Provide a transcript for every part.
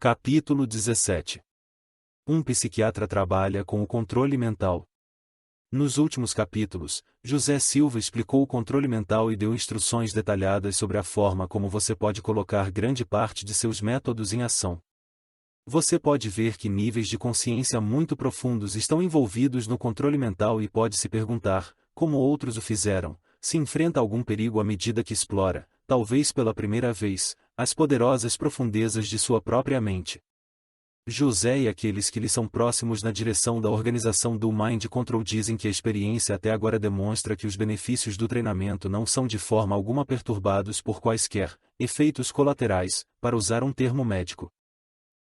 Capítulo 17. Um psiquiatra trabalha com o controle mental. Nos últimos capítulos, José Silva explicou o controle mental e deu instruções detalhadas sobre a forma como você pode colocar grande parte de seus métodos em ação. Você pode ver que níveis de consciência muito profundos estão envolvidos no controle mental e pode se perguntar, como outros o fizeram, se enfrenta algum perigo à medida que explora, talvez pela primeira vez, as poderosas profundezas de sua própria mente. José e aqueles que lhe são próximos na direção da organização do Mind Control dizem que a experiência até agora demonstra que os benefícios do treinamento não são de forma alguma perturbados por quaisquer efeitos colaterais, para usar um termo médico.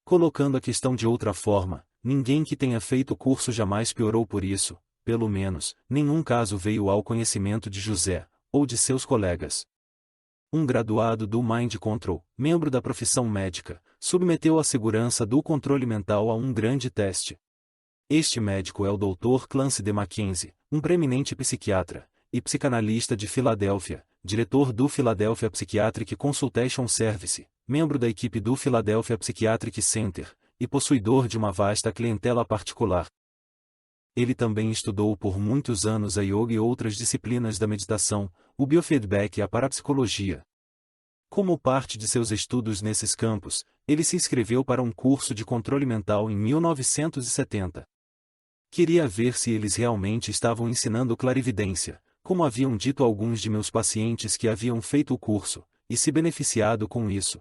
Colocando a questão de outra forma, ninguém que tenha feito o curso jamais piorou por isso, pelo menos, nenhum caso veio ao conhecimento de José, ou de seus colegas. Um graduado do Mind Control, membro da profissão médica, submeteu a segurança do controle mental a um grande teste. Este médico é o Dr. Clancy D. Mackenzie, um preeminente psiquiatra e psicanalista de Filadélfia, diretor do Philadelphia Psychiatric Consultation Service, membro da equipe do Philadelphia Psychiatric Center, e possuidor de uma vasta clientela particular. Ele também estudou por muitos anos a yoga e outras disciplinas da meditação, o biofeedback e a parapsicologia. Como parte de seus estudos nesses campos, ele se inscreveu para um curso de controle mental em 1970. Queria ver se eles realmente estavam ensinando clarividência, como haviam dito alguns de meus pacientes que haviam feito o curso, e se beneficiado com isso.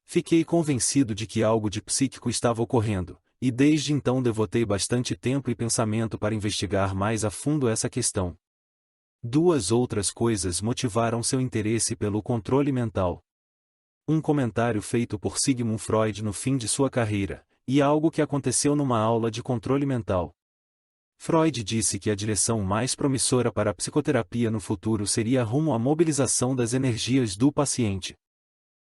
Fiquei convencido de que algo de psíquico estava ocorrendo, e desde então devotei bastante tempo e pensamento para investigar mais a fundo essa questão. Duas outras coisas motivaram seu interesse pelo controle mental. Um comentário feito por Sigmund Freud no fim de sua carreira, e algo que aconteceu numa aula de controle mental. Freud disse que a direção mais promissora para a psicoterapia no futuro seria rumo à mobilização das energias do paciente.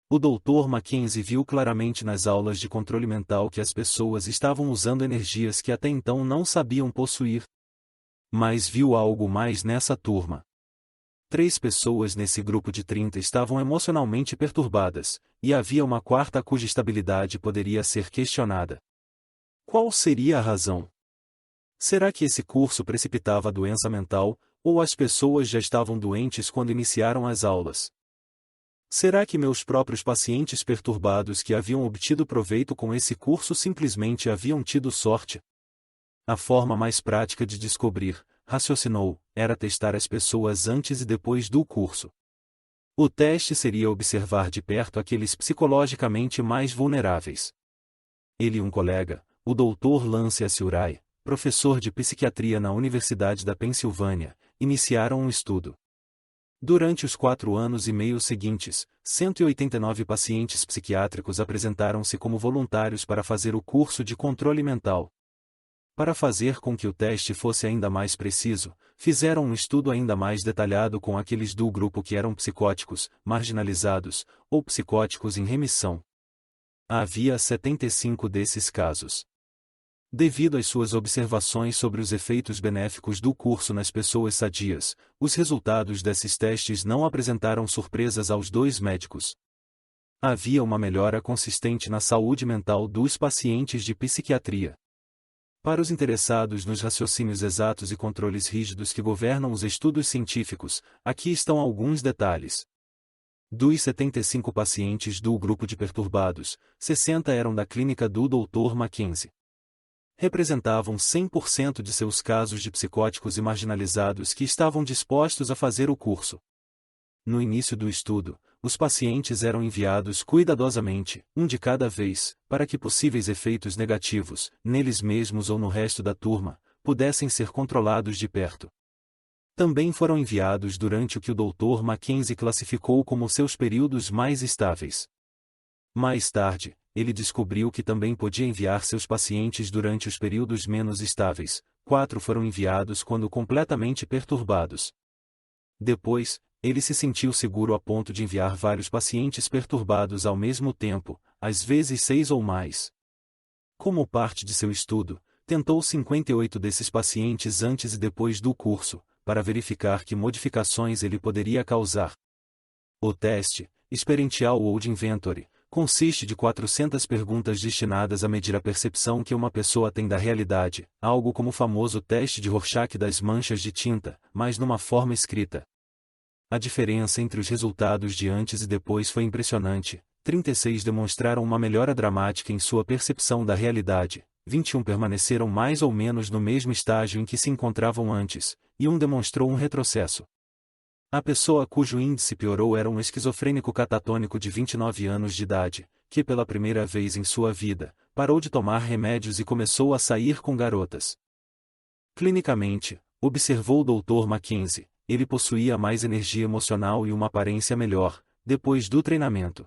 O Dr. Mackenzie viu claramente nas aulas de controle mental que as pessoas estavam usando energias que até então não sabiam possuir. Mas viu algo mais nessa turma. 3 pessoas nesse grupo de 30 estavam emocionalmente perturbadas, e havia uma quarta cuja estabilidade poderia ser questionada. Qual seria a razão? Será que esse curso precipitava a doença mental, ou as pessoas já estavam doentes quando iniciaram as aulas? Será que meus próprios pacientes perturbados que haviam obtido proveito com esse curso simplesmente haviam tido sorte? A forma mais prática de descobrir, raciocinou, era testar as pessoas antes e depois do curso. O teste seria observar de perto aqueles psicologicamente mais vulneráveis. Ele e um colega, o Dr. Lance Asiurai, professor de psiquiatria na Universidade da Pensilvânia, iniciaram um estudo. Durante os 4 anos e meio seguintes, 189 pacientes psiquiátricos apresentaram-se como voluntários para fazer o curso de controle mental. Para fazer com que o teste fosse ainda mais preciso, fizeram um estudo ainda mais detalhado com aqueles do grupo que eram psicóticos, marginalizados, ou psicóticos em remissão. Havia 75 desses casos. Devido às suas observações sobre os efeitos benéficos do curso nas pessoas sadias, os resultados desses testes não apresentaram surpresas aos 2 médicos. Havia uma melhora consistente na saúde mental dos pacientes de psiquiatria. Para os interessados nos raciocínios exatos e controles rígidos que governam os estudos científicos, aqui estão alguns detalhes. Dos 75 pacientes do grupo de perturbados, 60 eram da clínica do Dr. Mackenzie. Representavam 100% de seus casos de psicóticos e marginalizados que estavam dispostos a fazer o curso. No início do estudo, os pacientes eram enviados cuidadosamente, um de cada vez, para que possíveis efeitos negativos, neles mesmos ou no resto da turma, pudessem ser controlados de perto. Também foram enviados durante o que o Dr. Mackenzie classificou como seus períodos mais estáveis. Mais tarde, ele descobriu que também podia enviar seus pacientes durante os períodos menos estáveis. 4 foram enviados quando completamente perturbados. Depois, ele se sentiu seguro a ponto de enviar vários pacientes perturbados ao mesmo tempo, às vezes 6 ou mais. Como parte de seu estudo, tentou 58 desses pacientes antes e depois do curso, para verificar que modificações ele poderia causar. O teste, Experiential World Inventory, Consiste de 400 perguntas destinadas a medir a percepção que uma pessoa tem da realidade, algo como o famoso teste de Rorschach das manchas de tinta, mas numa forma escrita. A diferença entre os resultados de antes e depois foi impressionante. 36 demonstraram uma melhora dramática em sua percepção da realidade, 21 permaneceram mais ou menos no mesmo estágio em que se encontravam antes, e um demonstrou um retrocesso. A pessoa cujo índice piorou era um esquizofrênico catatônico de 29 anos de idade, que pela primeira vez em sua vida, parou de tomar remédios e começou a sair com garotas. Clinicamente, observou o Dr. Mackenzie, ele possuía mais energia emocional e uma aparência melhor, depois do treinamento.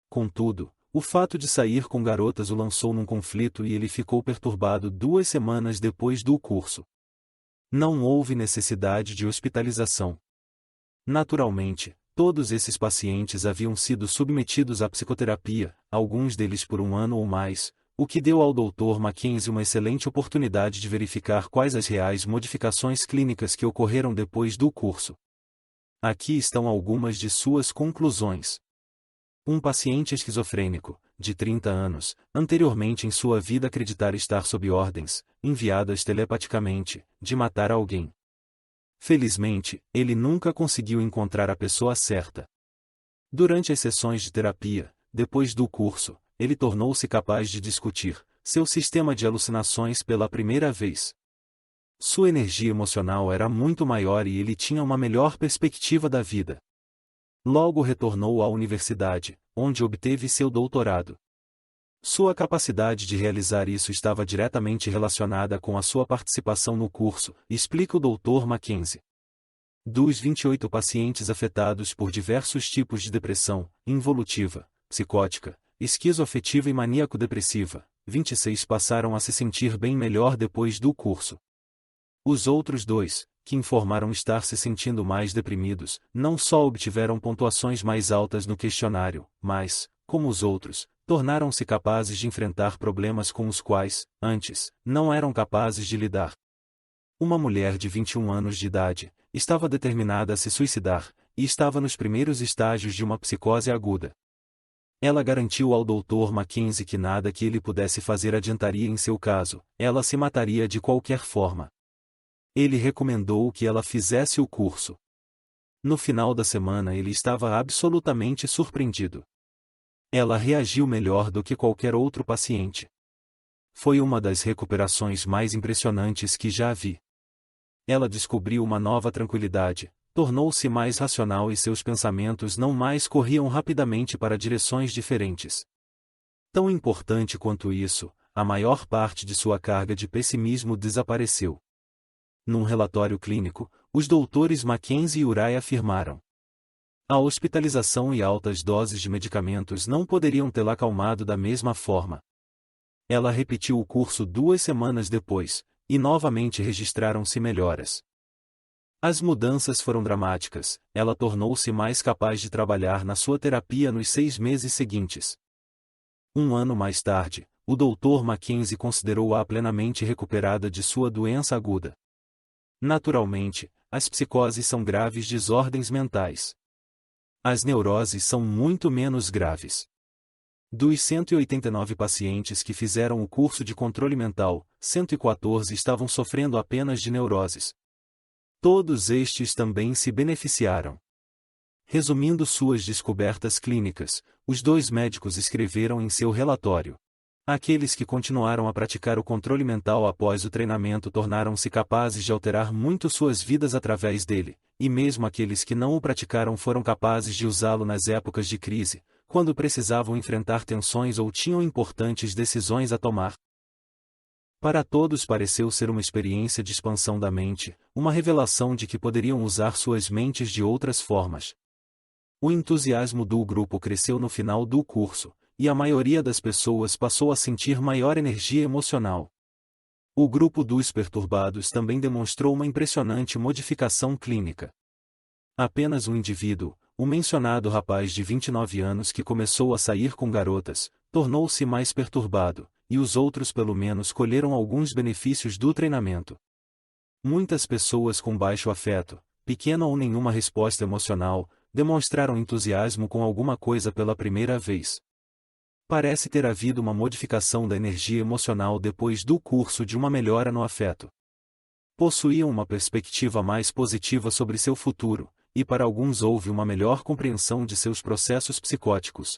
Contudo, o fato de sair com garotas o lançou num conflito e ele ficou perturbado 2 semanas depois do curso. Não houve necessidade de hospitalização. Naturalmente, todos esses pacientes haviam sido submetidos à psicoterapia, alguns deles por 1 ano ou mais, o que deu ao Dr. Mackenzie uma excelente oportunidade de verificar quais as reais modificações clínicas que ocorreram depois do curso. Aqui estão algumas de suas conclusões. Um paciente esquizofrênico, de 30 anos, anteriormente em sua vida acreditar estar sob ordens, enviadas telepaticamente, de matar alguém. Felizmente, ele nunca conseguiu encontrar a pessoa certa. Durante as sessões de terapia, depois do curso, ele tornou-se capaz de discutir seu sistema de alucinações pela primeira vez. Sua energia emocional era muito maior e ele tinha uma melhor perspectiva da vida. Logo retornou à universidade, onde obteve seu doutorado. Sua capacidade de realizar isso estava diretamente relacionada com a sua participação no curso, explica o Dr. Mackenzie. Dos 28 pacientes afetados por diversos tipos de depressão, involutiva, psicótica, esquizoafetiva e maníaco-depressiva, 26 passaram a se sentir bem melhor depois do curso. Os outros 2, que informaram estar se sentindo mais deprimidos, não só obtiveram pontuações mais altas no questionário, mas, como os outros, tornaram-se capazes de enfrentar problemas com os quais, antes, não eram capazes de lidar. Uma mulher de 21 anos de idade, estava determinada a se suicidar, e estava nos primeiros estágios de uma psicose aguda. Ela garantiu ao Dr. Mackenzie que nada que ele pudesse fazer adiantaria em seu caso, ela se mataria de qualquer forma. Ele recomendou que ela fizesse o curso. No final da semana ele estava absolutamente surpreendido. Ela reagiu melhor do que qualquer outro paciente. Foi uma das recuperações mais impressionantes que já vi. Ela descobriu uma nova tranquilidade, tornou-se mais racional e seus pensamentos não mais corriam rapidamente para direções diferentes. Tão importante quanto isso, a maior parte de sua carga de pessimismo desapareceu. Num relatório clínico, os doutores Mackenzie e Uriah afirmaram: a hospitalização e altas doses de medicamentos não poderiam tê-la acalmado da mesma forma. Ela repetiu o curso 2 semanas depois, e novamente registraram-se melhoras. As mudanças foram dramáticas, ela tornou-se mais capaz de trabalhar na sua terapia nos 6 meses seguintes. 1 ano mais tarde, o Dr. Mackenzie considerou-a plenamente recuperada de sua doença aguda. Naturalmente, as psicoses são graves desordens mentais. As neuroses são muito menos graves. Dos 189 pacientes que fizeram o curso de controle mental, 114 estavam sofrendo apenas de neuroses. Todos estes também se beneficiaram. Resumindo suas descobertas clínicas, os 2 médicos escreveram em seu relatório: aqueles que continuaram a praticar o controle mental após o treinamento tornaram-se capazes de alterar muito suas vidas através dele, e mesmo aqueles que não o praticaram foram capazes de usá-lo nas épocas de crise, quando precisavam enfrentar tensões ou tinham importantes decisões a tomar. Para todos pareceu ser uma experiência de expansão da mente, uma revelação de que poderiam usar suas mentes de outras formas. O entusiasmo do grupo cresceu no final do curso, e a maioria das pessoas passou a sentir maior energia emocional. O grupo dos perturbados também demonstrou uma impressionante modificação clínica. Apenas um indivíduo, o mencionado rapaz de 29 anos que começou a sair com garotas, tornou-se mais perturbado, e os outros pelo menos colheram alguns benefícios do treinamento. Muitas pessoas com baixo afeto, pequena ou nenhuma resposta emocional, demonstraram entusiasmo com alguma coisa pela primeira vez. Parece ter havido uma modificação da energia emocional depois do curso de uma melhora no afeto. Possuíam uma perspectiva mais positiva sobre seu futuro, e para alguns houve uma melhor compreensão de seus processos psicóticos.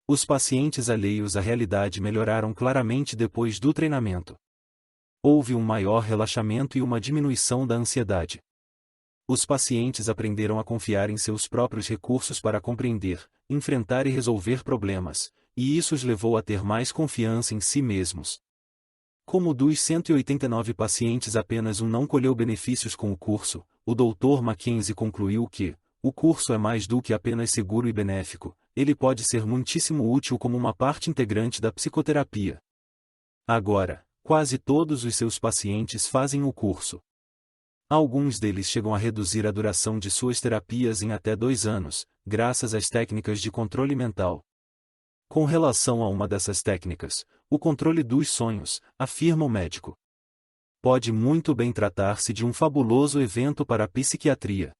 Os pacientes alheios à realidade melhoraram claramente depois do treinamento. Houve um maior relaxamento e uma diminuição da ansiedade. Os pacientes aprenderam a confiar em seus próprios recursos para compreender, enfrentar e resolver problemas, e isso os levou a ter mais confiança em si mesmos. Como dos 189 pacientes apenas um não colheu benefícios com o curso, o Dr. Mackenzie concluiu que o curso é mais do que apenas seguro e benéfico, ele pode ser muitíssimo útil como uma parte integrante da psicoterapia. Agora, quase todos os seus pacientes fazem o curso. Alguns deles chegam a reduzir a duração de suas terapias em até 2 anos, graças às técnicas de controle mental. Com relação a uma dessas técnicas, o controle dos sonhos, afirma o médico, pode muito bem tratar-se de um fabuloso evento para a psiquiatria.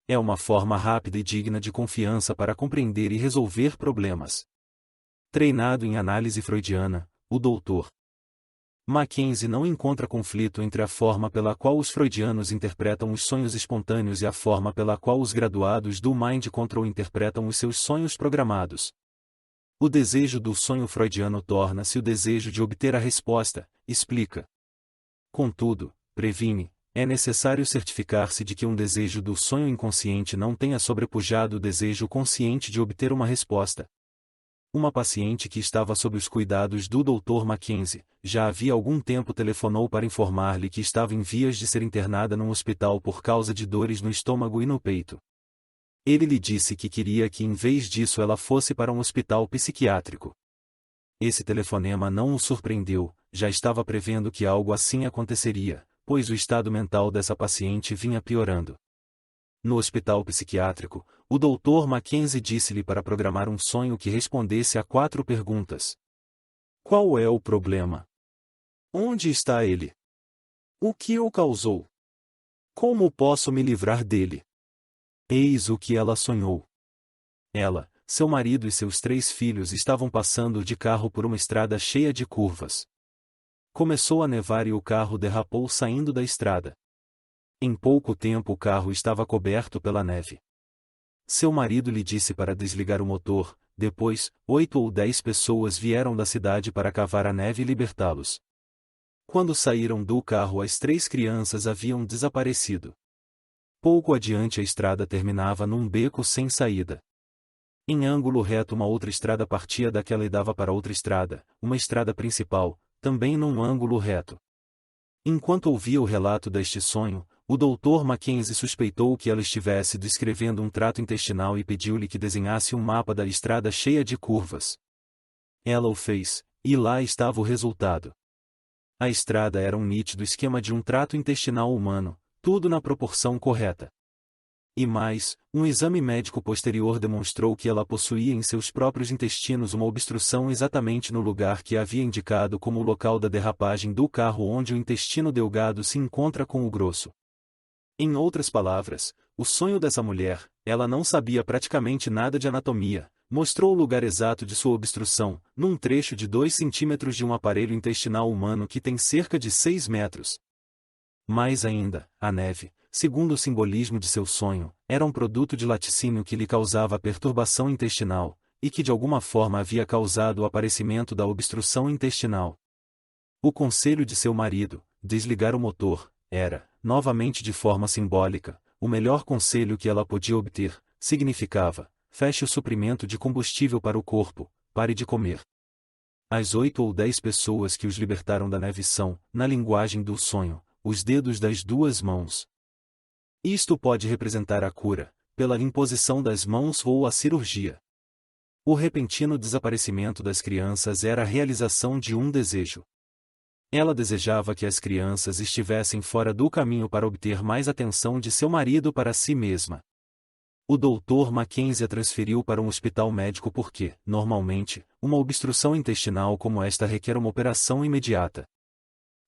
É uma forma rápida e digna de confiança para compreender e resolver problemas. Treinado em análise freudiana, o Dr. Mackenzie não encontra conflito entre a forma pela qual os freudianos interpretam os sonhos espontâneos e a forma pela qual os graduados do Mind Control interpretam os seus sonhos programados. O desejo do sonho freudiano torna-se o desejo de obter a resposta, explica. Contudo, previne, é necessário certificar-se de que um desejo do sonho inconsciente não tenha sobrepujado o desejo consciente de obter uma resposta. Uma paciente que estava sob os cuidados do Dr. Mackenzie, já havia algum tempo telefonou para informar-lhe que estava em vias de ser internada num hospital por causa de dores no estômago e no peito. Ele lhe disse que queria que em vez disso ela fosse para um hospital psiquiátrico. Esse telefonema não o surpreendeu, já estava prevendo que algo assim aconteceria, pois o estado mental dessa paciente vinha piorando. No hospital psiquiátrico, o Dr. Mackenzie disse-lhe para programar um sonho que respondesse a 4 perguntas. Qual é o problema? Onde está ele? O que o causou? Como posso me livrar dele? Eis o que ela sonhou. Ela, seu marido e seus 3 filhos estavam passando de carro por uma estrada cheia de curvas. Começou a nevar e o carro derrapou saindo da estrada. Em pouco tempo o carro estava coberto pela neve. Seu marido lhe disse para desligar o motor, depois, 8 ou 10 pessoas vieram da cidade para cavar a neve e libertá-los. Quando saíram do carro as 3 crianças haviam desaparecido. Pouco adiante a estrada terminava num beco sem saída. Em ângulo reto uma outra estrada partia daquela e dava para outra estrada, uma estrada principal, também num ângulo reto. Enquanto ouvia o relato deste sonho, o Dr. Mackenzie suspeitou que ela estivesse descrevendo um trato intestinal e pediu-lhe que desenhasse um mapa da estrada cheia de curvas. Ela o fez, e lá estava o resultado. A estrada era um nítido esquema de um trato intestinal humano, tudo na proporção correta. E mais, um exame médico posterior demonstrou que ela possuía em seus próprios intestinos uma obstrução exatamente no lugar que havia indicado como o local da derrapagem do carro onde o intestino delgado se encontra com o grosso. Em outras palavras, o sonho dessa mulher, ela não sabia praticamente nada de anatomia, mostrou o lugar exato de sua obstrução, num trecho de 2 centímetros de um aparelho intestinal humano que tem cerca de 6 metros. Mais ainda, a neve, segundo o simbolismo de seu sonho, era um produto de laticínio que lhe causava perturbação intestinal, e que de alguma forma havia causado o aparecimento da obstrução intestinal. O conselho de seu marido, desligar o motor, era, novamente de forma simbólica, o melhor conselho que ela podia obter, significava, feche o suprimento de combustível para o corpo, pare de comer. As 8 ou 10 pessoas que os libertaram da neve são, na linguagem do sonho, os dedos das 2 mãos. Isto pode representar a cura, pela imposição das mãos ou a cirurgia. O repentino desaparecimento das crianças era a realização de um desejo. Ela desejava que as crianças estivessem fora do caminho para obter mais atenção de seu marido para si mesma. O Dr. Mackenzie a transferiu para um hospital médico porque, normalmente, uma obstrução intestinal como esta requer uma operação imediata.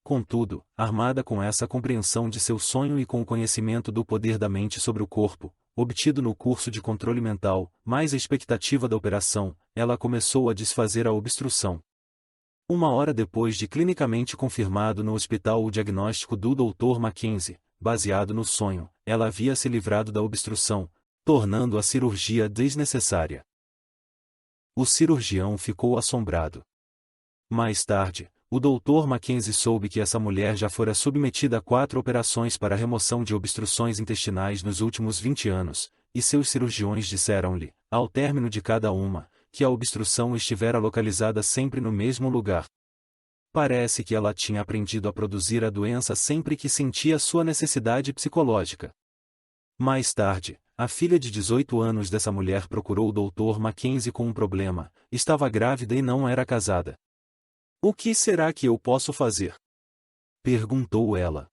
Contudo, armada com essa compreensão de seu sonho e com o conhecimento do poder da mente sobre o corpo, obtido no curso de controle mental, mais a expectativa da operação, ela começou a desfazer a obstrução. Uma hora depois de clinicamente confirmado no hospital o diagnóstico do Dr. Mackenzie, baseado no sonho, ela havia se livrado da obstrução, tornando a cirurgia desnecessária. O cirurgião ficou assombrado. Mais tarde, o Dr. Mackenzie soube que essa mulher já fora submetida a 4 operações para remoção de obstruções intestinais nos últimos 20 anos, e seus cirurgiões disseram-lhe, ao término de cada uma, que a obstrução estivera localizada sempre no mesmo lugar. Parece que ela tinha aprendido a produzir a doença sempre que sentia sua necessidade psicológica. Mais tarde, a filha de 18 anos dessa mulher procurou o Dr. Mackenzie com um problema, estava grávida e não era casada. "O que será que eu posso fazer?" perguntou ela.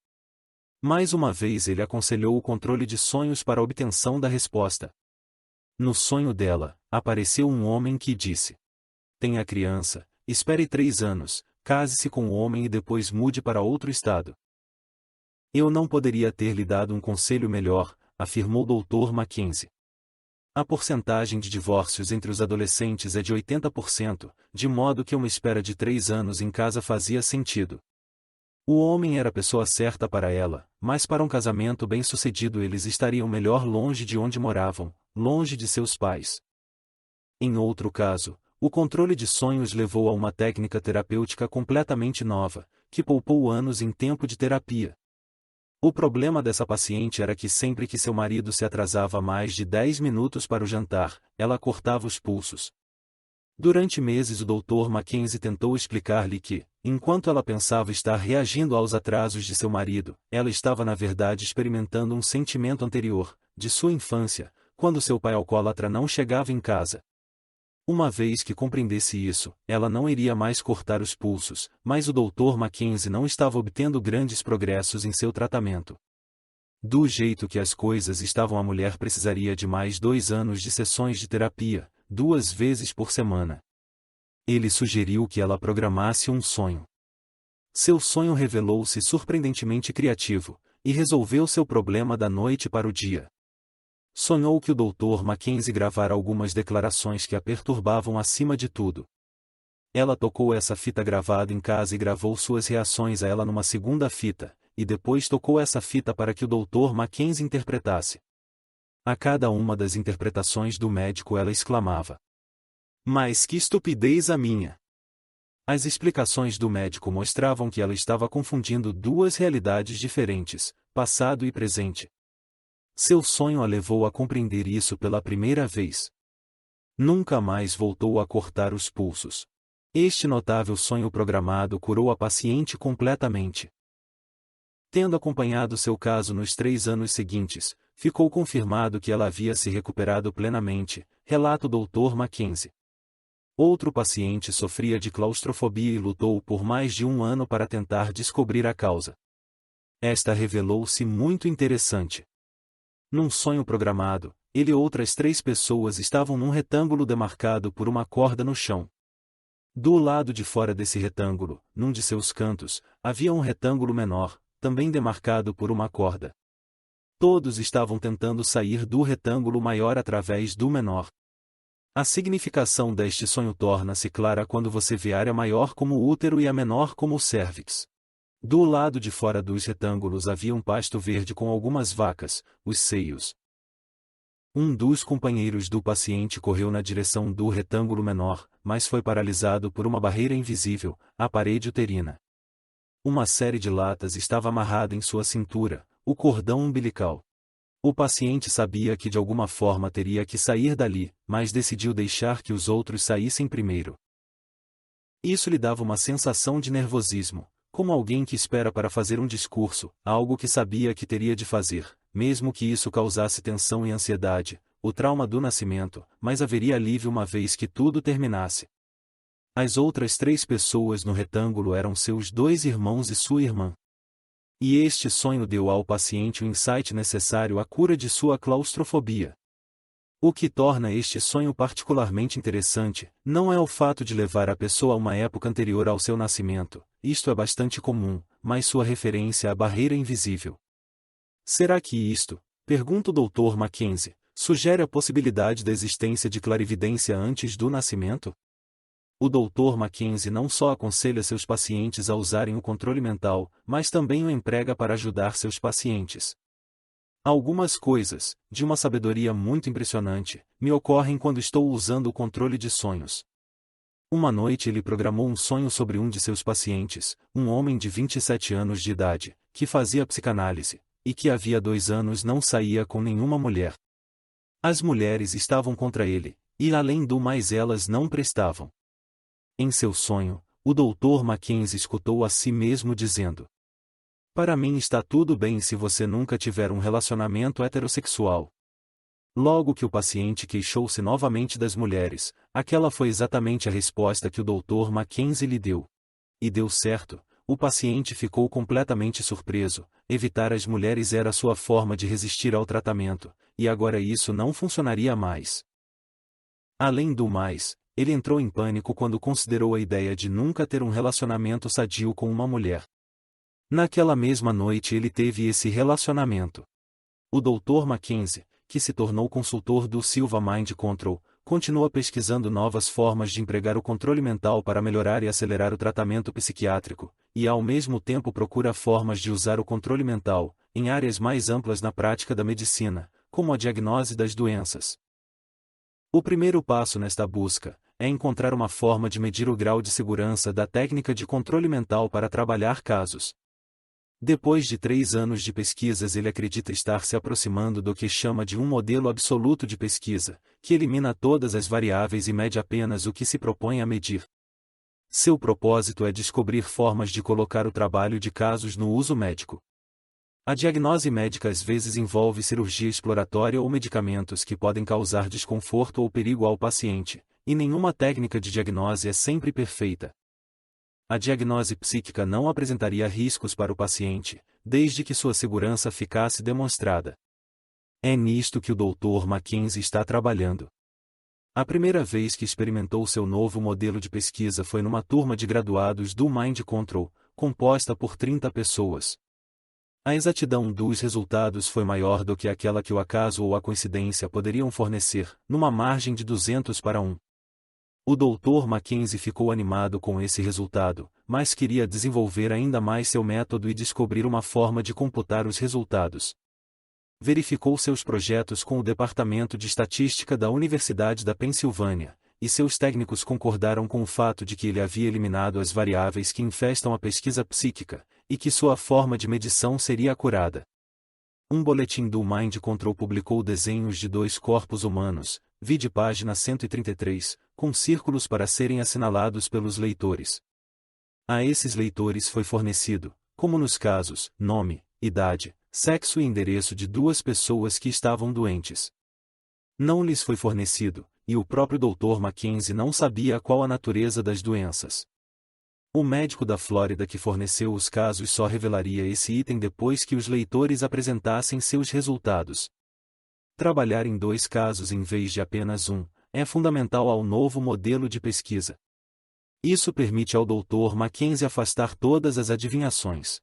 Mais uma vez ele aconselhou o controle de sonhos para a obtenção da resposta. No sonho dela, apareceu um homem que disse: "Tenha criança, espere 3 anos, case-se com o homem e depois mude para outro estado." "Eu não poderia ter lhe dado um conselho melhor", afirmou Dr. Mackenzie. A porcentagem de divórcios entre os adolescentes é de 80%, de modo que uma espera de 3 anos em casa fazia sentido. O homem era a pessoa certa para ela, mas para um casamento bem-sucedido eles estariam melhor longe de onde moravam, longe de seus pais. Em outro caso, o controle de sonhos levou a uma técnica terapêutica completamente nova, que poupou anos em tempo de terapia. O problema dessa paciente era que sempre que seu marido se atrasava mais de 10 minutos para o jantar, ela cortava os pulsos. Durante meses o Dr. Mackenzie tentou explicar-lhe que, enquanto ela pensava estar reagindo aos atrasos de seu marido, ela estava na verdade experimentando um sentimento anterior, de sua infância, quando seu pai alcoólatra não chegava em casa. Uma vez que compreendesse isso, ela não iria mais cortar os pulsos, mas o Dr. Mackenzie não estava obtendo grandes progressos em seu tratamento. Do jeito que as coisas estavam, a mulher precisaria de mais 2 anos de sessões de terapia, 2 vezes por semana. Ele sugeriu que ela programasse um sonho. Seu sonho revelou-se surpreendentemente criativo, e resolveu seu problema da noite para o dia. Sonhou que o Dr. Mackenzie gravara algumas declarações que a perturbavam acima de tudo. Ela tocou essa fita gravada em casa e gravou suas reações a ela numa segunda fita, e depois tocou essa fita para que o Dr. Mackenzie interpretasse. A cada uma das interpretações do médico ela exclamava: "Mas que estupidez a minha!" As explicações do médico mostravam que ela estava confundindo 2 realidades diferentes, passado e presente. Seu sonho a levou a compreender isso pela primeira vez. Nunca mais voltou a cortar os pulsos. Este notável sonho programado curou a paciente completamente. Tendo acompanhado seu caso nos 3 anos seguintes, ficou confirmado que ela havia se recuperado plenamente, relata o Dr. Mackenzie. Outro paciente sofria de claustrofobia e lutou por mais de 1 ano para tentar descobrir a causa. Esta revelou-se muito interessante. Num sonho programado, ele e outras 3 pessoas estavam num retângulo demarcado por uma corda no chão. Do lado de fora desse retângulo, num de seus cantos, havia um retângulo menor, também demarcado por uma corda. Todos estavam tentando sair do retângulo maior através do menor. A significação deste sonho torna-se clara quando você vê a área maior como o útero e a menor como o cérvix. Do lado de fora dos retângulos havia um pasto verde com algumas vacas, os seios. Um dos companheiros do paciente correu na direção do retângulo menor, mas foi paralisado por uma barreira invisível, a parede uterina. Uma série de latas estava amarrada em sua cintura, o cordão umbilical. O paciente sabia que de alguma forma teria que sair dali, mas decidiu deixar que os outros saíssem primeiro. Isso lhe dava uma sensação de nervosismo, como alguém que espera para fazer um discurso, algo que sabia que teria de fazer, mesmo que isso causasse tensão e ansiedade, o trauma do nascimento, mas haveria alívio uma vez que tudo terminasse. As outras 3 pessoas no retângulo eram seus 2 irmãos e sua irmã. E este sonho deu ao paciente o insight necessário à cura de sua claustrofobia. O que torna este sonho particularmente interessante, não é o fato de levar a pessoa a uma época anterior ao seu nascimento, isto é bastante comum, mas sua referência à barreira invisível. Será que isto, Pergunta o Dr. Mackenzie. Sugere a possibilidade da existência de clarividência antes do nascimento? O Dr. Mackenzie não só aconselha seus pacientes a usarem o controle mental, mas também o emprega para ajudar seus pacientes. Algumas coisas, de uma sabedoria muito impressionante, me ocorrem quando estou usando o controle de sonhos. Uma noite ele programou um sonho sobre um de seus pacientes, um homem de 27 anos de idade, que fazia psicanálise, e que havia 2 anos não saía com nenhuma mulher. As mulheres estavam contra ele, e além do mais elas não prestavam. Em seu sonho, o Dr. Mackenzie escutou a si mesmo dizendo: "Para mim está tudo bem se você nunca tiver um relacionamento heterossexual." Logo que o paciente queixou-se novamente das mulheres, aquela foi exatamente a resposta que o Dr. Mackenzie lhe deu. E deu certo, o paciente ficou completamente surpreso, evitar as mulheres era sua forma de resistir ao tratamento, e agora isso não funcionaria mais. Além do mais, ele entrou em pânico quando considerou a ideia de nunca ter um relacionamento sadio com uma mulher. Naquela mesma noite ele teve esse relacionamento. O Dr. Mackenzie, que se tornou consultor do Silva Mind Control, continua pesquisando novas formas de empregar o controle mental para melhorar e acelerar o tratamento psiquiátrico, e ao mesmo tempo procura formas de usar o controle mental, em áreas mais amplas na prática da medicina, como a diagnose das doenças. O primeiro passo nesta busca é encontrar uma forma de medir o grau de segurança da técnica de controle mental para trabalhar casos. Depois de 3 anos de pesquisas, ele acredita estar se aproximando do que chama de um modelo absoluto de pesquisa, que elimina todas as variáveis e mede apenas o que se propõe a medir. Seu propósito é descobrir formas de colocar o trabalho de casos no uso médico. A diagnose médica às vezes envolve cirurgia exploratória ou medicamentos que podem causar desconforto ou perigo ao paciente, e nenhuma técnica de diagnose é sempre perfeita. A diagnose psíquica não apresentaria riscos para o paciente, desde que sua segurança ficasse demonstrada. É nisto que o Dr. Mackenzie está trabalhando. A primeira vez que experimentou seu novo modelo de pesquisa foi numa turma de graduados do Mind Control, composta por 30 pessoas. A exatidão dos resultados foi maior do que aquela que o acaso ou a coincidência poderiam fornecer, numa margem de 200 para 1. O Dr. Mackenzie ficou animado com esse resultado, mas queria desenvolver ainda mais seu método e descobrir uma forma de computar os resultados. Verificou seus projetos com o Departamento de Estatística da Universidade da Pensilvânia, e seus técnicos concordaram com o fato de que ele havia eliminado as variáveis que infestam a pesquisa psíquica, e que sua forma de medição seria acurada. Um boletim do Mind Control publicou desenhos de 2 corpos humanos, vide página 133, com círculos para serem assinalados pelos leitores. A esses leitores foi fornecido, como nos casos, nome, idade, sexo e endereço de 2 pessoas que estavam doentes. Não lhes foi fornecido, e o próprio Dr. Mackenzie não sabia qual a natureza das doenças. O médico da Flórida que forneceu os casos só revelaria esse item depois que os leitores apresentassem seus resultados. Trabalhar em 2 casos em vez de apenas um, é fundamental ao novo modelo de pesquisa. Isso permite ao Dr. Mackenzie afastar todas as adivinhações.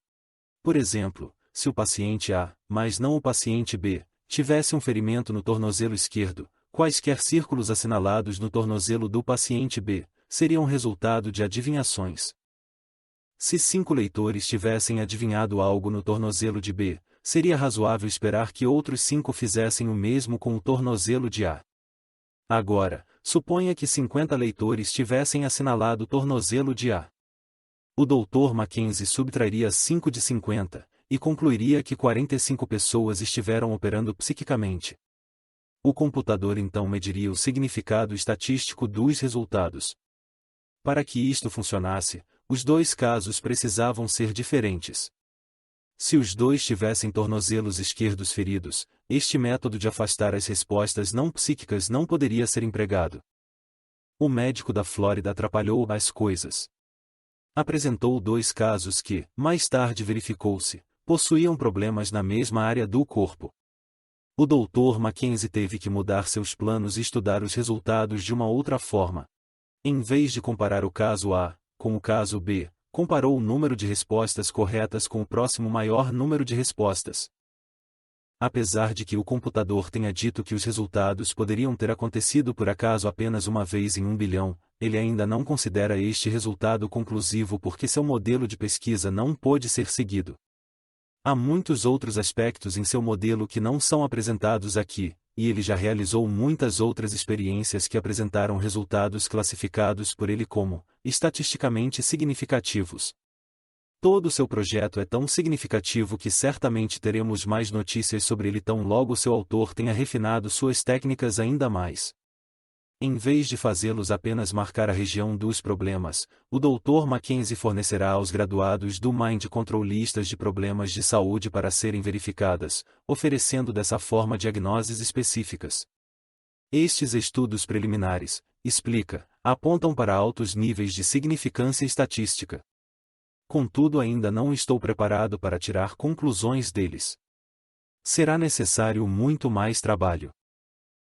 Por exemplo, se o paciente A, mas não o paciente B, tivesse um ferimento no tornozelo esquerdo, quaisquer círculos assinalados no tornozelo do paciente B, seriam resultado de adivinhações. Se 5 leitores tivessem adivinhado algo no tornozelo de B, seria razoável esperar que outros 5 fizessem o mesmo com o tornozelo de A. Agora, suponha que 50 leitores tivessem assinalado o tornozelo de A. O Dr. Mackenzie subtrairia 5 de 50, e concluiria que 45 pessoas estiveram operando psiquicamente. O computador então mediria o significado estatístico dos resultados. Para que isto funcionasse, os 2 casos precisavam ser diferentes. Se os 2 tivessem tornozelos esquerdos feridos, este método de afastar as respostas não psíquicas não poderia ser empregado. O médico da Flórida atrapalhou as coisas. Apresentou 2 casos que, mais tarde verificou-se, possuíam problemas na mesma área do corpo. O Dr. Mackenzie teve que mudar seus planos e estudar os resultados de uma outra forma. Em vez de comparar o caso A com o caso B, comparou o número de respostas corretas com o próximo maior número de respostas. Apesar de que o computador tenha dito que os resultados poderiam ter acontecido por acaso apenas uma vez em 1 bilhão, ele ainda não considera este resultado conclusivo porque seu modelo de pesquisa não pôde ser seguido. Há muitos outros aspectos em seu modelo que não são apresentados aqui, e ele já realizou muitas outras experiências que apresentaram resultados classificados por ele como estatisticamente significativos. Todo seu projeto é tão significativo que certamente teremos mais notícias sobre ele tão logo seu autor tenha refinado suas técnicas ainda mais. Em vez de fazê-los apenas marcar a região dos problemas, o Dr. Mackenzie fornecerá aos graduados do Mind Control listas de problemas de saúde para serem verificadas, oferecendo dessa forma diagnoses específicas. Estes estudos preliminares, explica, apontam para altos níveis de significância estatística. Contudo, ainda não estou preparado para tirar conclusões deles. Será necessário muito mais trabalho.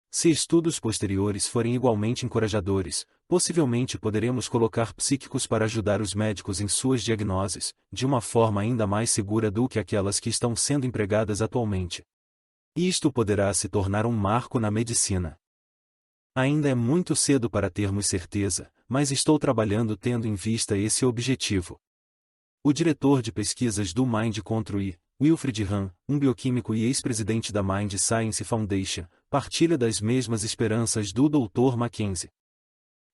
Se estudos posteriores forem igualmente encorajadores, possivelmente poderemos colocar psíquicos para ajudar os médicos em suas diagnoses, de uma forma ainda mais segura do que aquelas que estão sendo empregadas atualmente. Isto poderá se tornar um marco na medicina. Ainda é muito cedo para termos certeza, mas estou trabalhando tendo em vista esse objetivo. O diretor de pesquisas do Mind Control, Wilfried Hahn, um bioquímico e ex-presidente da Mind Science Foundation, partilha das mesmas esperanças do Dr. Mackenzie.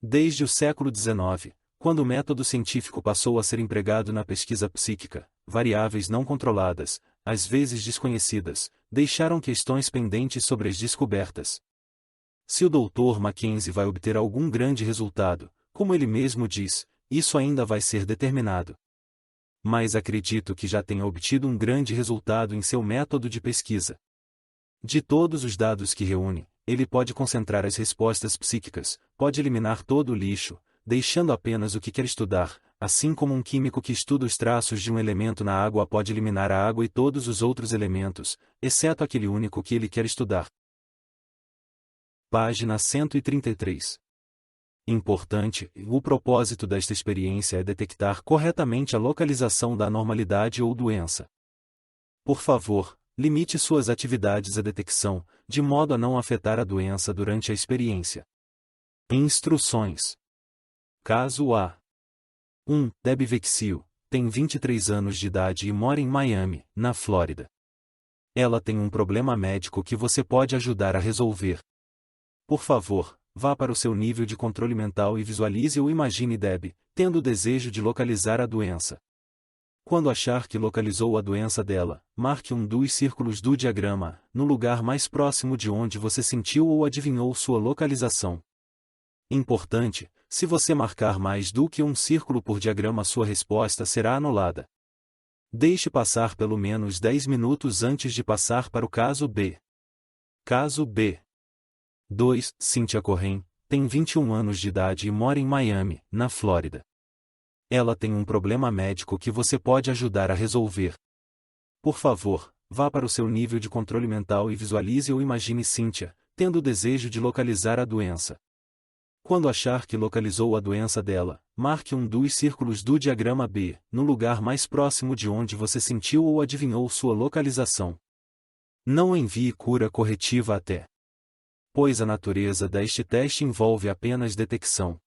Desde o século XIX, quando o método científico passou a ser empregado na pesquisa psíquica, variáveis não controladas, às vezes desconhecidas, deixaram questões pendentes sobre as descobertas. Se o Dr. Mackenzie vai obter algum grande resultado, como ele mesmo diz, isso ainda vai ser determinado. Mas acredito que já tenha obtido um grande resultado em seu método de pesquisa. De todos os dados que reúne, ele pode concentrar as respostas psíquicas, pode eliminar todo o lixo, deixando apenas o que quer estudar, assim como um químico que estuda os traços de um elemento na água pode eliminar a água e todos os outros elementos, exceto aquele único que ele quer estudar. Página 133. Importante, o propósito desta experiência é detectar corretamente a localização da anormalidade ou doença. Por favor, limite suas atividades à detecção, de modo a não afetar a doença durante a experiência. Instruções. Caso A. 1. Debbie Vexil, tem 23 anos de idade e mora em Miami, na Flórida. Ela tem um problema médico que você pode ajudar a resolver. Por favor, vá para o seu nível de controle mental e visualize ou imagine Debbie, tendo o desejo de localizar a doença. Quando achar que localizou a doença dela, marque um dos círculos do diagrama, no lugar mais próximo de onde você sentiu ou adivinhou sua localização. Importante, se você marcar mais do que um círculo por diagrama, sua resposta será anulada. Deixe passar pelo menos 10 minutos antes de passar para o caso B. Caso B. 2. Cynthia Corren, tem 21 anos de idade e mora em Miami, na Flórida. Ela tem um problema médico que você pode ajudar a resolver. Por favor, vá para o seu nível de controle mental e visualize ou imagine Cynthia, tendo o desejo de localizar a doença. Quando achar que localizou a doença dela, marque um dos círculos do diagrama B, no lugar mais próximo de onde você sentiu ou adivinhou sua localização. Não envie cura corretiva até. Pois a natureza deste teste envolve apenas detecção.